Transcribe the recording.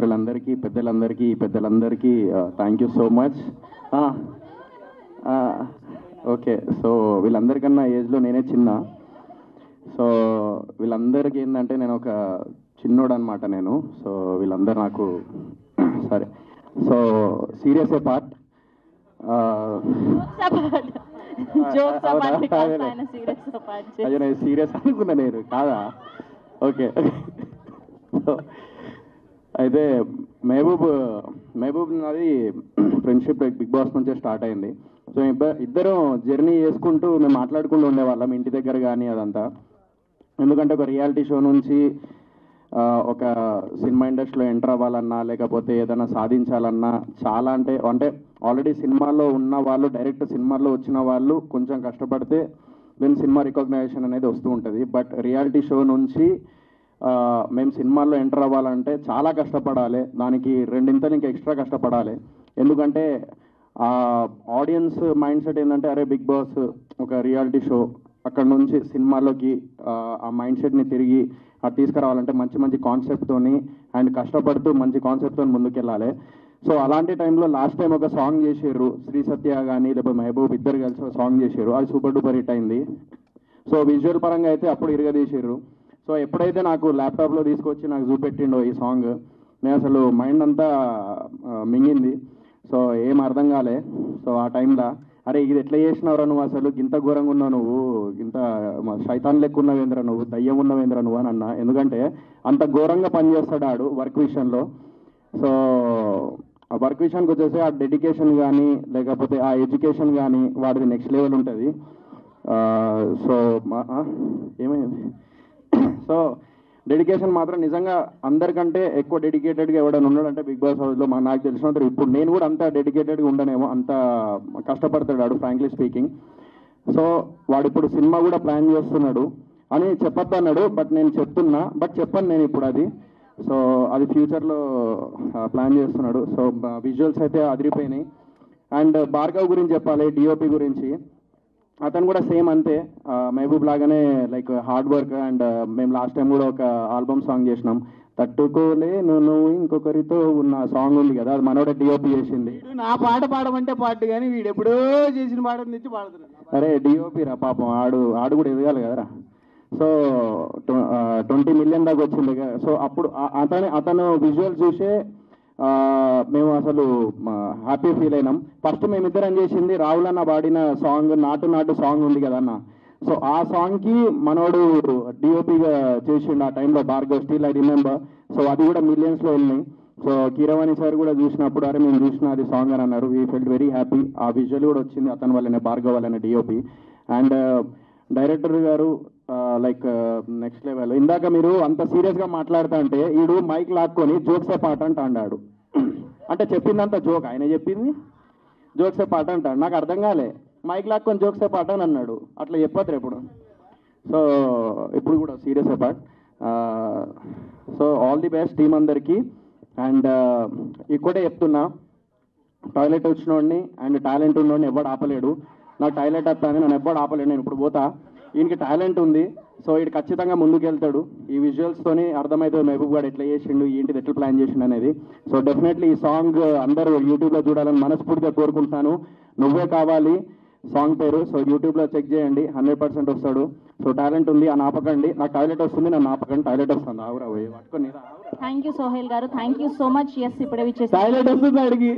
మిత్రులందరికీ పెద్దలందరికీ thank you so much. Okay, so వీళ్ళందరికన్నా ఏజ్లో నేనే చిన్న. సో వీళ్ళందరికీ ఏంటంటే నేను ఒక చిన్నోడు అనమాట నేను. సో వీళ్ళందరూ నాకు సరే. సో సీరియస్ ఏ పార్ట్ అదే నేను సీరియస్ అనుకున్నా నేను కాదా. ఓకే, అయితే మహబూబ్ నాది ఫ్రెండ్షిప్ బిగ్ బాస్ నుంచే స్టార్ట్ అయింది. సో ఇద్దరం జర్నీ చేసుకుంటూ మేము మాట్లాడుకుంటూ ఉండేవాళ్ళం ఇంటి దగ్గర కానీ అదంతా. ఎందుకంటే ఒక రియాలిటీ షో నుంచి ఒక సినిమా ఇండస్ట్రీలో ఎంటర్ అవ్వాలన్నా లేకపోతే ఏదైనా సాధించాలన్నా చాలా అంటే ఆల్రెడీ సినిమాలో ఉన్న వాళ్ళు డైరెక్ట్ సినిమాలో వచ్చిన వాళ్ళు కొంచెం కష్టపడితే దెన్ సినిమా రికగ్నైజేషన్ అనేది వస్తూ ఉంటుంది. బట్ రియాలిటీ షో నుంచి మేము సినిమాల్లో ఎంటర్ అవ్వాలంటే చాలా కష్టపడాలి, దానికి రెండింతలు ఇంకా ఎక్స్ట్రా కష్టపడాలి. ఎందుకంటే ఆడియన్స్ మైండ్ సెట్ ఏంటంటే అరే బిగ్ బాస్ ఒక రియాలిటీ షో, అక్కడ నుంచి సినిమాలోకి ఆ మైండ్ సెట్ని తిరిగి అది తీసుకురావాలంటే మంచి మంచి కాన్సెప్ట్తోని అండ్ కష్టపడుతూ మంచి కాన్సెప్ట్తో ముందుకెళ్ళాలి. సో అలాంటి టైంలో లాస్ట్ టైం ఒక సాంగ్ చేసారు, శ్రీ సత్య కానీ లేకపోతే మహబూబ్ ఇద్దరు కలిసి ఒక సాంగ్ చేశారు, అది సూపర్ డూపర్ హిట్ అయింది. సో విజువల్ పరంగా అయితే అప్పుడు ఇరగదీసారు. సో ఎప్పుడైతే నాకు ల్యాప్టాప్లో తీసుకొచ్చి నాకు చూపెట్టిండో ఈ సాంగ్, నేను అసలు మైండ్ అంతా మింగింది. సో ఏం అర్థం కాలే. సో ఆ టైంలో అరే ఇది ఎట్లా చేసినావురా నువ్వు, అసలు ఇంత ఘోరంగా ఉన్నావు నువ్వు, ఇంత శైతాన్ లెక్క ఉన్నవేంద్ర నువ్వు, దయ్యం ఉన్నవేంద్ర నువ్వు అని అన్నా. ఎందుకంటే అంత ఘోరంగా పనిచేస్తాడు ఆడు వర్క్ విషయంలో. సో ఆ వర్క్ విషయానికి వచ్చేసి ఆ డెడికేషన్ కానీ లేకపోతే ఆ ఎడ్యుకేషన్ కానీ వాడిది నెక్స్ట్ లెవెల్ ఉంటుంది. సో ఏమైంది సో డెడికేషన్ మాత్రం నిజంగా అందరికంటే ఎక్కువ డెడికేటెడ్గా ఎవడైనా ఉన్నాడంటే బిగ్ బాస్ హౌస్లో నాకు తెలిసినంత. ఇప్పుడు నేను కూడా అంత డెడికేటెడ్గా ఉండనేమో, అంత కష్టపడతాడు వాడు ఫ్రాంక్లీ స్పీకింగ్. సో వాడు ఇప్పుడు సినిమా కూడా ప్లాన్ చేస్తున్నాడు అని చెప్పొద్దు అన్నాడు, బట్ నేను చెప్తున్నా, బట్ చెప్పను నేను ఇప్పుడు అది. సో అది ఫ్యూచర్లో ప్లాన్ చేస్తున్నాడు. సో విజువల్స్ అయితే అదిరిపోయినాయి. అండ్ భార్గవ్ గురించి చెప్పాలి, డిఓపి గురించి. అతను కూడా సేమ్ అంతే, మహబూబ్ లాగానే లైక్ హార్డ్ వర్క్. అండ్ మేము లాస్ట్ టైం కూడా ఒక ఆల్బమ్ సాంగ్ చేసినాం, తట్టుకోలేను నువ్వు ఇంకొకరితో ఉన్న సాంగ్ ఉంది కదా, అది మనోడే డిఓపి చేసింది. నా పాట పాడమంటే పాట కానీ వీడు ఎప్పుడో చేసిన పాట నుంచి పాడుతున్నాడు. అరే డిఓపి రా పాపం, ఆడు కూడా ఎదగాలి కదరా. సో 20 million దాకా వచ్చింది. సో అప్పుడు అతను విజువల్ చూసే మేము అసలు హ్యాపీ ఫీల్ అయినాం. ఫస్ట్ మేమిద్దరం చేసింది రాహుల్ అన్న పాడిన సాంగ్ నాటు సాంగ్ ఉంది కదన్న. సో ఆ సాంగ్కి మనోడు డిఓపిగా చేసిండు ఆ టైంలో Bhargav, still I remember. So అది కూడా మిలియన్స్లో వెళ్ళినాయి. సో కీరవాణి సార్ కూడా చూసినప్పుడు అరే మేము చూసిన అది సాంగ్ అని అన్నారు. We felt very happy. ఆ విజువల్ కూడా వచ్చింది అతని వల్లనే, భార్గవ్ వల్లనే డిఓపి. అండ్ డైరెక్టర్ గారు లైక్ నెక్స్ట్ లెవెల్. ఇందాక మీరు అంత సీరియస్గా మాట్లాడుతా అంటే ఈడు మైక్ లాక్కొని జోక్సే పాట అంట అన్నాడు. అంటే చెప్పిందంతా జోక్, ఆయన చెప్పింది జోక్సే పాట అంటాడు. నాకు అర్థం కాలే, మైక్ లాక్కొని జోక్సే పాట అని అన్నాడు. అట్లా చెప్పొద్దు ఎప్పుడు. సో ఇప్పుడు కూడా serious part. So all the best team అందరికీ. అండ్ ఇక్కడే చెప్తున్నా, టాయిలెట్ వచ్చినోడిని అండ్ టాలెంట్ ఉన్నోడిని ఎవడు ఆపలేడు. నాకు టాయిలెట్ వస్తాను, నన్ను ఎవ్వడు ఆపలేడు. నేను ఇప్పుడు పోతా, ఈయనకి టాలెంట్ ఉంది. సో వీడు ఖచ్చితంగా ముందుకు వెళ్తాడు. ఈ విజువల్స్తోని అర్థమవుతుంది మహబూబ్ గారు ఎట్లా చేసిండు, ఏంటిది ఎట్లా ప్లాన్ చేసిండు అనేది. సో డెఫినెట్లీ ఈ సాంగ్ అందరూ యూట్యూబ్లో చూడాలని మనస్ఫూర్తిగా కోరుకుంటున్నాను. నువ్వే కావాలి సాంగ్ పేరు. సో యూట్యూబ్లో చెక్ చేయండి, 100% వస్తాడు. సో టాలెంట్ ఉంది అని ఆపకండి. నాకు టాయిలెట్ వస్తుంది, నన్ను ఆపకండి. టాయిలెట్ వస్తుంది, ఆవురా పట్టుకొని. Thank you Sohel garu, thank you so much. Yes ఇప్పుడే టాయిలెట్ వస్తుంది అడిగి